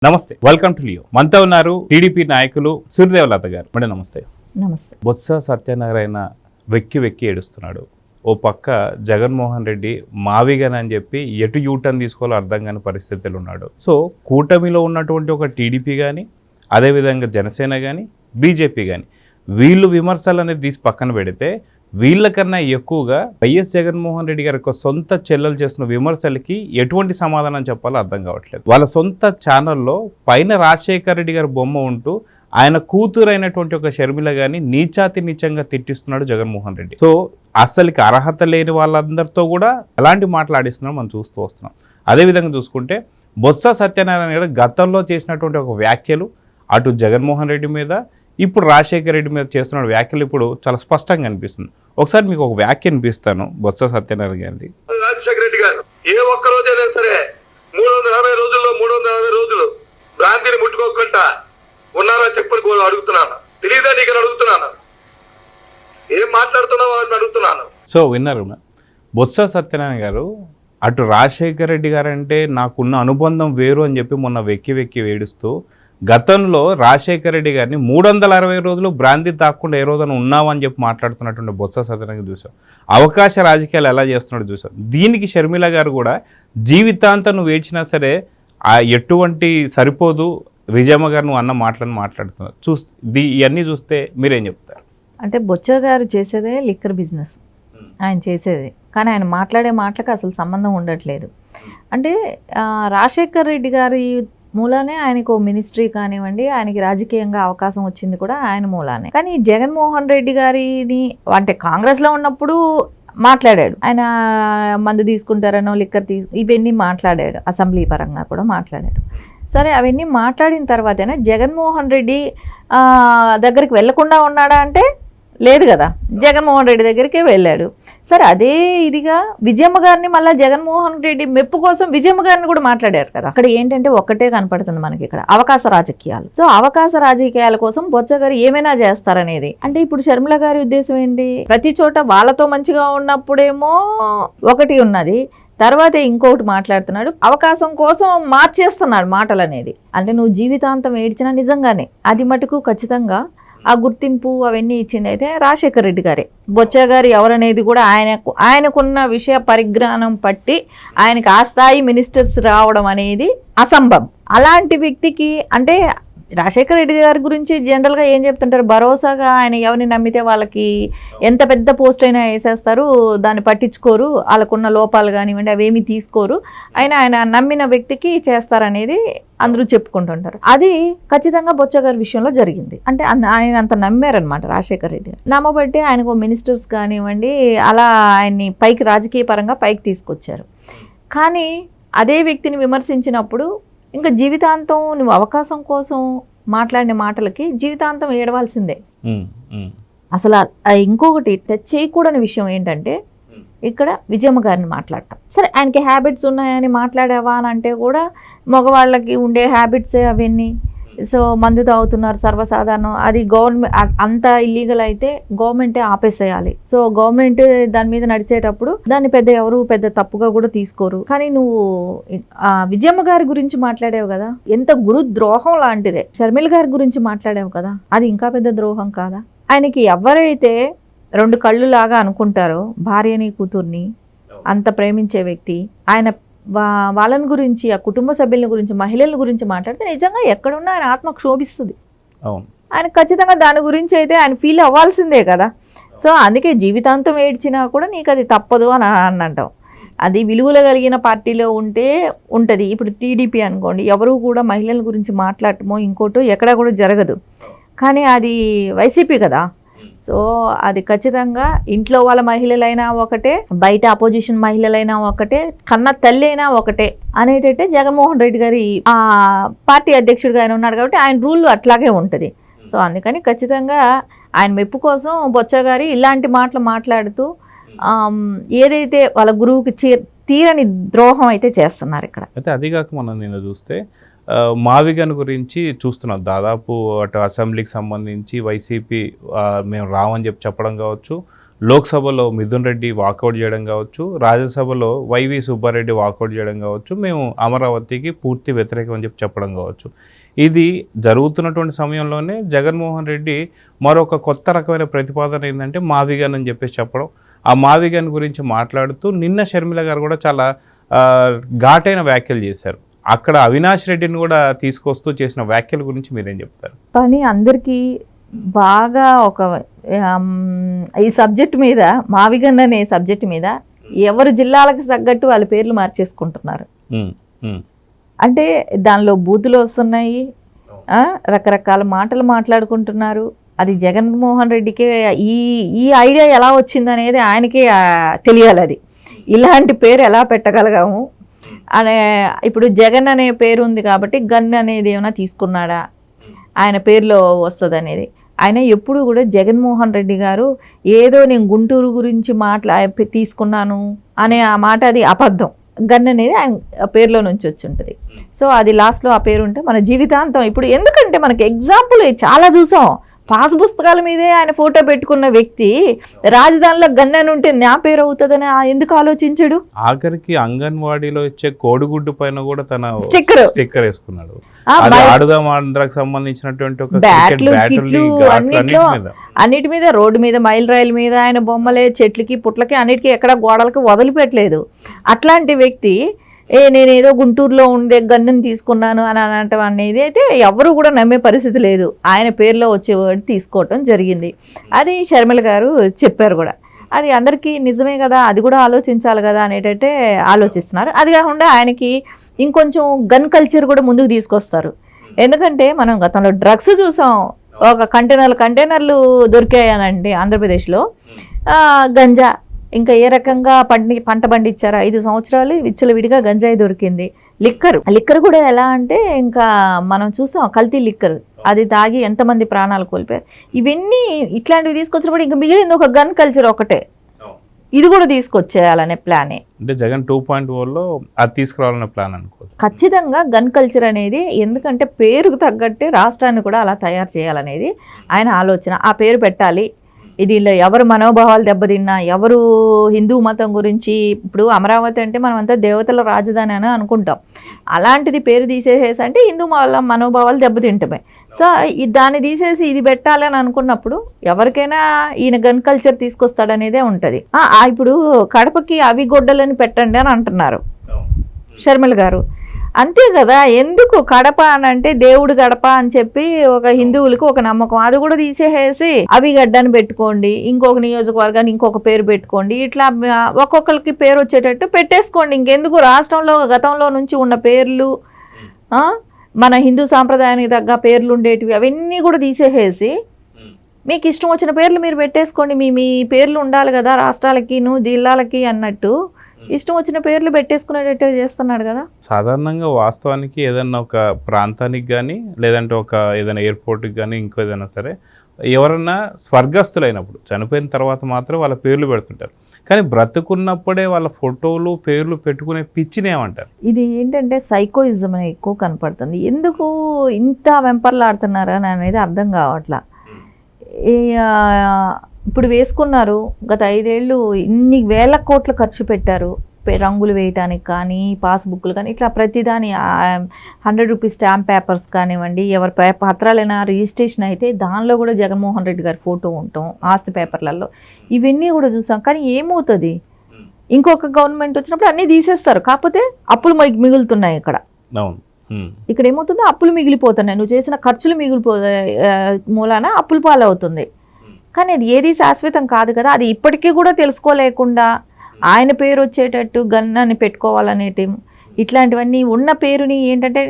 నమస్తే, welcome to Leo. మనతో ఉన్నారు టీడీపీ నాయకులు సూర్యదేవలత గారు. మేడం నమస్తే. నమస్తే. బొత్స సత్యనారాయణ వెక్కి ఏడుస్తున్నాడు. ఓ పక్క జగన్మోహన్ రెడ్డి మావిగన్ అని చెప్పి ఎటు యూటర్న్ తీసుకోవాలో అర్థం కాని పరిస్థితులు ఉన్నాడు. సో కూటమిలో ఉన్నటువంటి ఒక టీడీపీ కానీ, అదేవిధంగా జనసేన కానీ, బీజేపీ కానీ వీళ్ళు విమర్శలు అనేది తీసి పక్కన పెడితే వీళ్ళకన్నా ఎక్కువగా వైఎస్ జగన్మోహన్ రెడ్డి గారి యొక్క సొంత చెల్లెలు చేస్తున్న విమర్శలకి ఎటువంటి సమాధానం చెప్పాలో అర్థం కావట్లేదు. వాళ్ళ సొంత ఛానల్లో పైన రాజశేఖర రెడ్డి గారి బొమ్మ ఉంటూ ఆయన కూతురు అయినటువంటి ఒక షర్మిల గాని నీచంగా తిట్టిస్తున్నాడు జగన్మోహన్ రెడ్డి. సో అసలుకి అర్హత లేని వాళ్ళందరితో కూడా ఎలాంటి మాట్లాడిస్తున్నాం మనం చూస్తూ వస్తున్నాం. అదేవిధంగా చూసుకుంటే బొత్స సత్యనారాయణ గారు గతంలో చేసినటువంటి ఒక వ్యాఖ్యలు అటు జగన్మోహన్ రెడ్డి మీద, ఇప్పుడు రాజశేఖర రెడ్డి మీద చేస్తున్న వ్యాఖ్యలు ఇప్పుడు చాలా స్పష్టంగా అనిపిస్తుంది. ఒకసారి మీకు ఒక వ్యాఖ్య అనిపిస్తాను బొత్స సత్యనారాయణ గారిది. రాజశేఖర రెడ్డి గారు ఏ ఒక్క రోజైనా సరే 340 రోజులు భ్రాంతిని ముట్టుకోకుండా ఉన్నారా చెప్పని అడుగుతున్నాను. తెలియదా నీకు అడుగుతున్నాను, ఏం మాట్లాడుతున్నావు అని అడుగుతున్నాను. సో విన్నారు, బొత్స సత్యనారాయణ గారు అటు రాజశేఖర రెడ్డి గారు అంటే నాకున్న అనుబంధం వేరు అని చెప్పి మొన్న వెక్కి ఏడుస్తూ గతంలో రాజశేఖర రెడ్డి గారిని 360 రోజులు భ్రాంతి తాకుండా ఏ రోజున ఉన్నావని చెప్పి మాట్లాడుతున్నటువంటి బొత్స సత్యనారాయణ చూసాం. అవకాశ రాజకీయాలు ఎలా చేస్తున్నాడు చూసాం. దీనికి షర్మిల గారు కూడా జీవితాంతం నువ్వు ఏడ్చినా సరే ఎటువంటి సరిపోదు విజయమ్మ గారు నువ్వు అన్న మాటలను మాట్లాడుతున్నారు. ఇవన్నీ చూస్తే మీరేం చెప్తారు? అంటే బొచ్చ గారు చేసేదే లిక్కర్ బిజినెస్ ఆయన చేసేది, కానీ ఆయన మాట్లాడే మాటలకు అసలు సంబంధం ఉండట్లేదు. అంటే రాజశేఖర్ రెడ్డి గారి మూలానే ఆయనకు మినిస్ట్రీ కానివ్వండి, ఆయనకి రాజకీయంగా అవకాశం వచ్చింది కూడా ఆయన మూలానే. కానీ జగన్మోహన్ రెడ్డి గారిని అంటే కాంగ్రెస్లో ఉన్నప్పుడు మాట్లాడాడు, ఆయన మందు తీసుకుంటారనో లిక్కర్ ఇవన్నీ మాట్లాడాడు, అసెంబ్లీ పరంగా కూడా మాట్లాడాడు. సరే, అవన్నీ మాట్లాడిన తర్వాతనే జగన్మోహన్ రెడ్డి దగ్గరికి వెళ్లకుండా ఉన్నాడా అంటే లేదు కదా, జగన్మోహన్ రెడ్డి దగ్గరికే వెళ్ళాడు. సరే, అదే ఇదిగా విజయమ్మ గారిని మళ్ళీ జగన్మోహన్ రెడ్డి మెప్పు కోసం విజయమ్మ గారిని కూడా మాట్లాడారు కదా. అక్కడ ఏంటంటే ఒక్కటే కనపడుతుంది మనకి ఇక్కడ, అవకాశ రాజకీయాలు. సో అవకాశ రాజకీయాల కోసం బొత్స గారు ఏమైనా చేస్తారనేది. అంటే ఇప్పుడు షర్మిల గారి ఉద్దేశం ఏంటి, ప్రతి చోట వాళ్ళతో మంచిగా ఉన్నప్పుడేమో ఒకటి ఉన్నది, తర్వాత ఇంకొకటి మాట్లాడుతున్నాడు, అవకాశం కోసం మార్చేస్తున్నాడు మాటలు అనేది. అంటే నువ్వు జీవితాంతం ఏడ్చినా నిజంగానే అది మటుకు ఖచ్చితంగా ఆ గుర్తింపు అవన్నీ ఇచ్చింది అయితే రాజశేఖర రెడ్డి గారే. బొచ్చ గారు ఎవరనేది కూడా ఆయనకున్న విషయ పరిజ్ఞానం పట్టి ఆయనకు ఆ స్థాయి మినిస్టర్స్ రావడం అనేది అసంభవం. అలాంటి వ్యక్తికి అంటే రాజశేఖర రెడ్డి గారి గురించి జనరల్గా ఏం చెప్తుంటారు, భరోసాగా ఆయన ఎవరిని నమ్మితే వాళ్ళకి ఎంత పెద్ద పోస్ట్ అయినా వేసేస్తారు, దాన్ని పట్టించుకోరు, వాళ్ళకున్న లోపాలు కానివ్వండి అవేమీ తీసుకోరు, ఆయన నమ్మిన వ్యక్తికి చేస్తారనేది అందరూ చెప్పుకుంటుంటారు. అది ఖచ్చితంగా బొచ్చ గారి విషయంలో జరిగింది. అంటే ఆయన అంత నమ్మారనమాట రాజశేఖర రెడ్డి గారు. నమ్మబట్టి ఆయనకు మినిస్టర్స్ కానివ్వండి అలా ఆయన్ని పైకి రాజకీయ పరంగా పైకి తీసుకొచ్చారు. కానీ అదే వ్యక్తిని విమర్శించినప్పుడు ఇంకా జీవితాంతం నువ్వు అవకాశం కోసం మాట్లాడిన మాటలకి జీవితాంతం ఏడవాల్సిందే. అసలు ఇంకొకటి టచ్ చేయకూడని విషయం ఏంటంటే ఇక్కడ విజయమ్మ గారిని మాట్లాడటం. సరే, ఆయనకి హ్యాబిట్స్ ఉన్నాయని మాట్లాడావా అని అంటే కూడా మగవాళ్ళకి ఉండే హ్యాబిట్సే అవన్నీ. సో మందు తాగుతున్నారు సర్వసాధారణం, అది గవర్నమెంట్ అంత ఇల్లీగల్ అయితే గవర్నమెంటే ఆపేసేయాలి. సో గవర్నమెంట్ దాని మీద నడిచేటప్పుడు దాన్ని ఎవరు పెద్ద తప్పుగా కూడా తీసుకోరు. కానీ నువ్వు విజయమ్మ గారి గురించి మాట్లాడావు కదా, ఎంత గురు ద్రోహం లాంటిదే. షర్మిల గారి గురించి మాట్లాడావు కదా, అది ఇంకా పెద్ద ద్రోహం కాదా? ఆయనకి ఎవరైతే రెండు కళ్ళు లాగా అనుకుంటారో భార్యని కూతుర్ని అంత ప్రేమించే వ్యక్తి, ఆయన వాళ్ళని గురించి ఆ కుటుంబ సభ్యుల గురించి మహిళల గురించి మాట్లాడితే నిజంగా ఎక్కడున్నా ఆయన ఆత్మ క్షోభిస్తుంది. ఆయన ఖచ్చితంగా దాని గురించి అయితే ఆయన ఫీల్ అవ్వాల్సిందే కదా. సో అందుకే జీవితాంతం ఏడ్చినా కూడా నీకు అది తప్పదు అని అంటాం. అది విలువలు కలిగిన పార్టీలో ఉంటే ఉంటుంది. ఇప్పుడు టీడీపీ అనుకోండి, ఎవరు కూడా మహిళల గురించి మాట్లాడటమో ఇంకోటో ఎక్కడా కూడా జరగదు. కానీ అది వైసీపీ కదా. సో అది ఖచ్చితంగా ఇంట్లో వాళ్ళ మహిళలైనా ఒకటే, బయట అపోజిషన్ మహిళలైనా ఒకటే, కన్న తల్లి అయినా ఒకటే అనేటట్టే జగన్మోహన్ రెడ్డి గారి ఆ పార్టీ అధ్యక్షుడిగా ఆయన ఉన్నాడు కాబట్టి ఆయన రూల్ అట్లాగే ఉంటుంది. సో అందుకని ఖచ్చితంగా ఆయన మెప్పు కోసం బొచ్చ గారి ఇలాంటి మాటలు మాట్లాడుతూ ఏదైతే వాళ్ళ గురువుకి తీరని ద్రోహం అయితే చేస్తున్నారు ఇక్కడ. అయితే అదిగాక మనం నిన్న చూస్తే మావిగన్ గురించి చూస్తున్నాం. దాదాపు అటు అసెంబ్లీకి సంబంధించి వైసీపీ మేము రావని చెప్పడం కావచ్చు, లోక్సభలో మిథున్ రెడ్డి వాకౌట్ చేయడం కావచ్చు, రాజ్యసభలో వైవి సుబ్బారెడ్డి వాకౌట్ చేయడం కావచ్చు, మేము అమరావతికి పూర్తి వ్యతిరేకం అని చెప్పడం కావచ్చు. ఇది జరుగుతున్నటువంటి సమయంలోనే జగన్మోహన్ రెడ్డి మరొక కొత్త రకమైన ప్రతిపాదన ఏంటంటే మావిగన్ అని చెప్పేసి చెప్పడం. ఆ మావిగన్ గురించి మాట్లాడుతూ నిన్న షర్మిల గారు కూడా చాలా ఘాటైన వ్యాఖ్యలు చేశారు. అక్కడ అవినాష్ రెడ్డిని కూడా తీసుకొస్తూ చేసిన వ్యాఖ్యల గురించి మీరేం చెప్తారు? కానీ అందరికీ బాగా ఒక ఈ సబ్జెక్ట్ మీద, మావిగన్ అనే సబ్జెక్ట్ మీద ఎవరు జిల్లాలకు తగ్గట్టు వాళ్ళ పేర్లు మార్చేసుకుంటున్నారు. అంటే దానిలో బూతులు వస్తున్నాయి, రకరకాల మాటలు మాట్లాడుకుంటున్నారు. అది జగన్మోహన్ రెడ్డికే ఈ ఐడియా ఎలా వచ్చిందనేది ఆయనకే తెలియాలి. అది ఇలాంటి పేరు ఎలా పెట్టగలగాము అనే, ఇప్పుడు జగన్ అనే పేరు ఉంది కాబట్టి గన్ అనేది ఏమైనా తీసుకున్నాడా, ఆయన పేరులో వస్తుంది అనేది. ఆయన ఎప్పుడు కూడా జగన్మోహన్ రెడ్డి గారు ఏదో నేను గుంటూరు గురించి తీసుకున్నాను అనే ఆ మాట అది అబద్ధం. గన్ అనేది ఆయన పేరులో నుంచి వచ్చి ఉంటుంది. సో అది లాస్ట్లో ఆ పేరు ఉంటే మన జీవితాంతం. ఇప్పుడు ఎందుకంటే మనకి ఎగ్జాంపుల్ చాలా చూసాం. పాస్ పుస్తకాల మీదే ఆయన ఫోటో పెట్టుకున్న వ్యక్తి రాజధానిలో గన్నెను ఉంటే నా పేరు అవుతుందని ఎందుకు ఆలోచించడు? ఆఖరికి అంగన్వాడీలో ఇచ్చే కోడిగుడ్డు పైన కూడా తన స్టిక్కర్ వేసుకున్నాడు. ఆడుదాం ఆంధ్రాకి సంబంధించినటువంటి ఒక బ్యాట్లు, కిట్లు అన్నిటి మీద, రోడ్డు మీద, మైల్ రైలు మీద ఆయన బొమ్మలే, చెట్లకి పుట్లకి అన్నిటికీ ఎక్కడ గోడలకి వదిలిపెట్టలేదు. అట్లాంటి వ్యక్తి నేనేదో గుంటూరులో ఉండే గన్నుని తీసుకున్నాను అని అనటం అనేది అయితే ఎవరు కూడా నమ్మే పరిస్థితి లేదు. ఆయన పేరులో వచ్చేవాడు తీసుకోవటం జరిగింది. అది షర్మిల గారు చెప్పారు కూడా. అది అందరికీ నిజమే కదా, అది కూడా ఆలోచించాలి కదా అనేటట్టే ఆలోచిస్తున్నారు. అది కాకుండా ఆయనకి ఇంకొంచెం గన్ కల్చర్ కూడా ముందుకు తీసుకొస్తారు. ఎందుకంటే మనం గతంలో డ్రగ్స్ చూసాం. ఒక కంటైనర్లు దొరికాయనండి ఆంధ్రప్రదేశ్లో. గంజా ఇంకా ఏ రకంగా పంట పండించారు. 5 సంవత్సరాలు విచ్చలవిడిగా గంజాయి దొరికింది. లిక్కర్ కూడా ఎలా అంటే ఇంకా మనం చూసాం, కల్తీ లిక్కర్. అది తాగి ఎంతమంది ప్రాణాలు కోల్పోయారు. ఇవన్నీ ఇట్లాంటివి తీసుకొచ్చినప్పుడు ఇంకా మిగిలింది ఒక గన్ కల్చర్ ఒకటే. ఇది కూడా తీసుకొచ్చేయాలనే ప్లానే. అంటే జగన్ 2.0లో అది తీసుకురావాలనే ప్లాన్ అనుకో. ఖచ్చితంగా గన్ కల్చర్ అనేది, ఎందుకంటే పేరుకు తగ్గట్టే రాష్ట్రాన్ని కూడా అలా తయారు చేయాలనేది ఆయన ఆలోచన. ఆ పేరు పెట్టాలి. ఇది ఎవరు మనోభావాలు దెబ్బతిన్నా, ఎవరు హిందూ మతం గురించి, ఇప్పుడు అమరావతి అంటే మనం అంతా దేవతల రాజధాని అని అనుకుంటాం. అలాంటిది పేరు తీసేసేసి అంటే హిందూ మనోభావాలు దెబ్బతింటమే. సో దాన్ని తీసేసి ఇది పెట్టాలని అనుకున్నప్పుడు ఎవరికైనా ఈయన గన్ కల్చర్ తీసుకొస్తాడనేదే ఉంటుంది. ఇప్పుడు కడపకి అవి గొడ్డలని పెట్టండి అని అంటున్నారు షర్మిల గారు. అంతే కదా, ఎందుకు కడప అని అంటే దేవుడు గడప అని చెప్పి ఒక హిందువులకు ఒక నమ్మకం. అది కూడా తీసేసేసి అవి గడ్డని పెట్టుకోండి, ఇంకొక నియోజకవర్గాన్ని ఇంకొక పేరు పెట్టుకోండి, ఇట్లా ఒక్కొక్కరికి పేరు వచ్చేటట్టు పెట్టేసుకోండి. ఇంకెందుకు రాష్ట్రంలో గతంలో నుంచి ఉన్న పేర్లు, మన హిందూ సాంప్రదాయానికి తగ్గ పేర్లు ఉండేటివి అవన్నీ కూడా తీసేసేసి మీకు ఇష్టం వచ్చిన పేర్లు మీరు పెట్టేసుకోండి. మీ పేర్లు ఉండాలి కదా రాష్ట్రాలకి జిల్లాలకి అన్నట్టు ఇష్టం వచ్చిన పేర్లు పెట్టేసుకునేటట్టు చేస్తున్నాడు కదా. సాధారణంగా వాస్తవానికి ఏదన్నా ఒక ప్రాంతానికి కానీ, లేదంటే ఒక ఏదైనా ఎయిర్పోర్ట్కి కానీ, ఇంకో ఏదైనా సరే, ఎవరన్నా స్వర్గస్థులైనప్పుడు చనిపోయిన తర్వాత మాత్రం వాళ్ళ పేర్లు పెడుతుంటారు. కానీ బ్రతుకున్నప్పుడే వాళ్ళ ఫోటోలు పేర్లు పెట్టుకునే పిచ్చిని ఏమంటారు? ఇది ఏంటంటే సైకోయిజం ఎక్కువ కనపడుతుంది. ఎందుకు ఇంత వెంపర్లాడుతున్నారని అనేది అర్థం కావట్లా. ఇప్పుడు వేసుకున్నారు, గత 5 ఏళ్ళు ఇన్ని వేల కోట్లు ఖర్చు పెట్టారు రంగులు వేయటానికి కానీ, పాస్బుక్లు కానీ, ఇట్లా ప్రతిదాని 100 రూపీస్ స్టాంప్ పేపర్స్ కానివ్వండి, ఎవరి పత్రాలైనా రిజిస్ట్రేషన్ అయితే దానిలో కూడా జగన్మోహన్ రెడ్డి గారి ఫోటో ఉండటం, ఆస్తి పేపర్లలో ఇవన్నీ కూడా చూసాం. కానీ ఏమవుతుంది, ఇంకొక గవర్నమెంట్ వచ్చినప్పుడు అన్నీ తీసేస్తారు. కాకపోతే అప్పులు మిగులుతున్నాయి. ఇక్కడ ఏమవుతుందో అప్పులు మిగిలిపోతున్నాయి. నువ్వు చేసిన ఖర్చులు మూలాన అప్పుల పాలవుతుంది. కానీ అది ఏది శాశ్వతం కాదు కదా. అది ఇప్పటికీ కూడా తెలుసుకోలేకుండా ఆయన పేరు వచ్చేటట్టు గన్నాన్ని పెట్టుకోవాలనేటి ఇట్లాంటివన్నీ ఉన్న పేరుని ఏంటంటే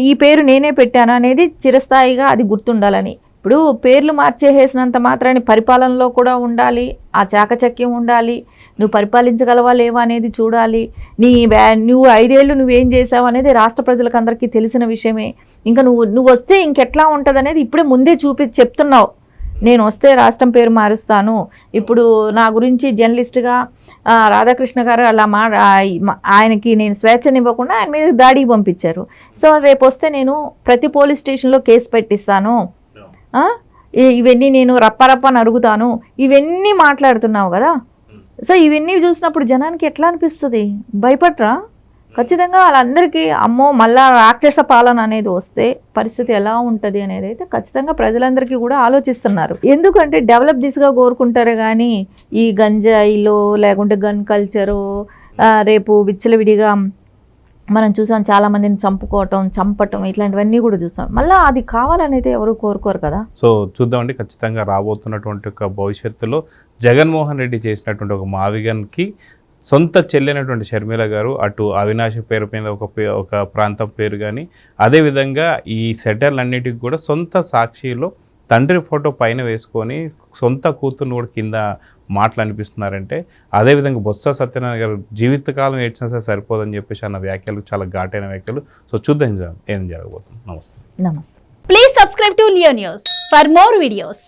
ఈ పేరు నేనే పెట్టాను అనేది చిరస్థాయిగా అది గుర్తుండాలని. ఇప్పుడు పేర్లు మార్చేసేసినంత మాత్రాన్ని పరిపాలనలో కూడా ఉండాలి, ఆ చాకచక్యం ఉండాలి, నువ్వు పరిపాలించగలవా లేవా అనేది చూడాలి. నువ్వు 5 ఏళ్ళు నువ్వేం చేసావు అనేది రాష్ట్ర ప్రజలకు అందరికీ తెలిసిన విషయమే. ఇంకా నువ్వు వస్తే ఇంకెట్లా ఉంటుంది అనేది ఇప్పుడే ముందే చెప్తున్నావు. నేను వస్తే రాష్ట్రం పేరు మారుస్తాను. ఇప్పుడు నా గురించి జర్నలిస్ట్గా రాధాకృష్ణ గారు అలా ఆయనకి నేను స్వేచ్ఛనివ్వకుండా ఆయన మీద దాడికి పంపించారు. సో రేపు వస్తే నేను ప్రతి పోలీస్ స్టేషన్లో కేసు పెట్టిస్తాను, ఇవన్నీ నేను రప్ప నరుగుతాను, ఇవన్నీ మాట్లాడుతున్నావు కదా. సో ఇవన్నీ చూసినప్పుడు జనానికి ఎట్లా అనిపిస్తుంది? భయపడరా? ఖచ్చితంగా వాళ్ళందరికీ అమ్మో మళ్ళా రాక్షస పాలన అనేది వస్తే పరిస్థితి ఎలా ఉంటుంది అనేది అయితే ఖచ్చితంగా ప్రజలందరికీ కూడా ఆలోచిస్తున్నారు. ఎందుకంటే డెవలప్ దిశగా కోరుకుంటారే కానీ ఈ గంజాయిలో లేకుంటే గన్ కల్చరు, రేపు విచ్చలవిడిగా మనం చూసాం చాలామందిని చంపటం ఇట్లాంటివన్నీ కూడా చూసాం. మళ్ళీ అది కావాలనైతే ఎవరు కోరుకోరు కదా. సో చూద్దామండి, ఖచ్చితంగా రాబోతున్నటువంటి ఒక భవిష్యత్తులో జగన్మోహన్ రెడ్డి చేసినటువంటి ఒక మావిగన్కి సొంత చెల్లైనటువంటి షర్మిల గారు అటు అవినాష్ పేరు మీద ఒక ప్రాంతం పేరు కానీ, అదేవిధంగా ఈ సెటర్లన్నిటికి కూడా సొంత సాక్షిలో తండ్రి ఫోటో పైన వేసుకొని సొంత కూతుర్ని కూడా కింద మాటలు అనిపిస్తున్నారంటే, అదేవిధంగా బొత్స సత్యనారాయణ గారు జీవితకాలం ఏడ్చినా సరే సరిపోదని చెప్పేసి అన్న వ్యాఖ్యలు చాలా ఘాటైన వ్యాఖ్యలు. సో చూద్దాం ఏం జరగబోతుంది. నమస్తే. నమస్తే. Please subscribe to Leo News for more videos.